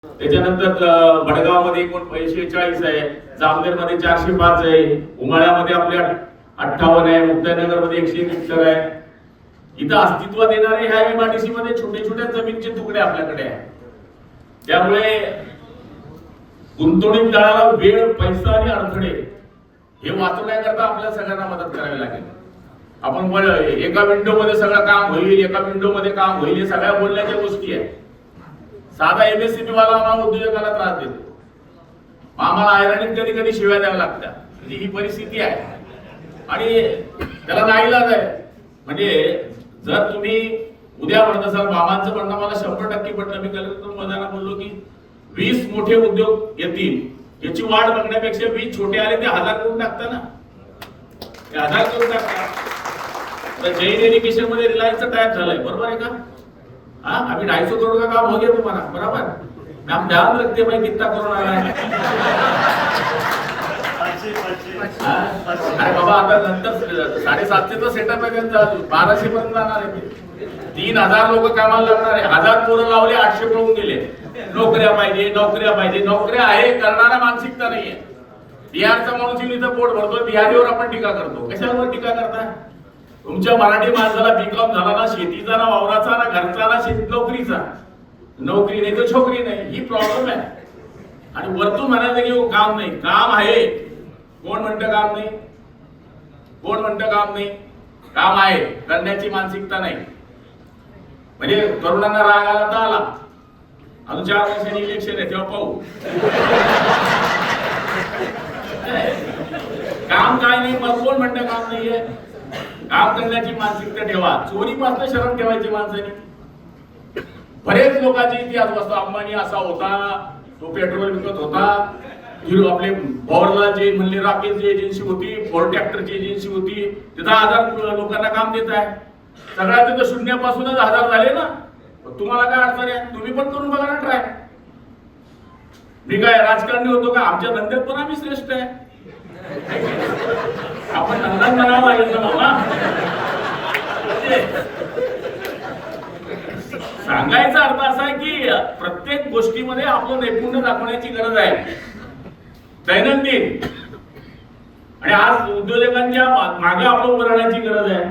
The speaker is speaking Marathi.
त्याच्यानंतर भडगावमध्ये 146 आहे, जामनेरमध्ये 405 आहे, उमाळ्यामध्ये आपल्या 58 आहे, मुक्ताईनगरमध्ये 171 आहे. इथं अस्तित्वात येणारे ह्या एमआयडीसी मध्ये छोटे छोट्या जमीनचे तुकडे आपल्याकडे आहेत. त्यामुळे गुंतवणूकदाराला वेळ, पैसा आणि अडथळे हे वाचवण्याकरता आपल्याला सगळ्यांना मदत करावी लागेल. आपण एका विंडो मध्ये सगळं काम होईल, एका विंडो मध्ये काम होईल, हे सगळ्या बोलण्याच्या गोष्टी आहेत. साधा एमएससीबी वाला आम्हाला उद्योजकाला त्रास देतो, आम्हाला आयराणीत कधी कधी शिव्या द्याव्या लागतात. म्हणजे ही परिस्थिती आहे आणि त्याला नाईलाज आहे. म्हणजे जर तुम्ही उद्या म्हणत असाल, मामांचं म्हणणं मला 100% पटलं. मी कलेक्टर मधाना बोललो की 20 मोठे उद्योग येतील, याची वाट बघण्यापेक्षा 20 छोटे आले ते 1000 करून टाकता ना, ते 1000 करून टाकता. तर जैन एज्युकेशन मध्ये रिलायन्सचा टाइप झालाय, बरोबर आहे का? हाँ, अभी 250 करोड़ का काम हो गया तुम्हारा, बराबर? मैं आप ध्यान रखते भाई कितना करोड़ आ रहा है. अरे बाबा, आता नंतर 750 सेटअप आहे त्यांचा, 1200 पर्यंत जाणार आहे. 3000 लोक कामाला लागणार आहे. 1000 पोरं लावले, 800 पळून गेले. नोकऱ्या पाहिजे, नोकऱ्या पाहिजे, नोकऱ्या आहे, करणारा मानसिकता नाहीये. बिहारचा माणूस इथं पोट भरतो, बिहारीवर आपण टीका करतो. कशावर टीका करता? तुमच्या मराठी माणसाला बीकॉम झाला ना, शेतीचा ना, वावराचा ना, घरचा ना, नोकरीचा, नोकरी नाही तर छोकरी नाही, ही प्रॉब्लेम आहे. आणि वरतून म्हणायचं की काम नाही, काम आहे. कोण म्हणतं काम नाही? कोण म्हणतं काम नाही? काम आहे, करण्याची मानसिकता नाही. म्हणजे तरुणांना राग आला तर आला, अजून 4 वर्षांनी इलेक्शन आहे तेव्हा पाहू. काम काय नाही, मग कोण म्हणतं काम नाहीये? काम करण्याची मानसिकता ठेवा. चोरीपासून शरण ठेवायची माणसाने. बरेच लोकांचे इतिहास वाचतो. अंबानी असा होता, तो पेट्रोल विकत होता, आपले पॉवरला जे म्हणले राकेलची एजन्सी होती, फोर्ड ट्रॅक्टरची एजन्सी होती, तिथं 1000 लोकांना काम देत आहे. सगळ्या तिथं शून्यापासूनच 1000 झाले ना. तुम्हाला काय अडचण आहे? तुम्ही पण करून बघा ना ट्राय. मी काय राजकारणी होतो का? आमच्या धंद्यात पण आम्ही श्रेष्ठ आहे. आपण धंदा म्हणावं लागेल ना बाबा. सांगायचा अर्थ असा आहे की प्रत्येक गोष्टीमध्ये आपलं नैपुण्य दाखवण्याची गरज आहे, दैनंदिन. आणि आज उद्योजकांच्या मागे आपलं उभं राहण्याची गरज आहे.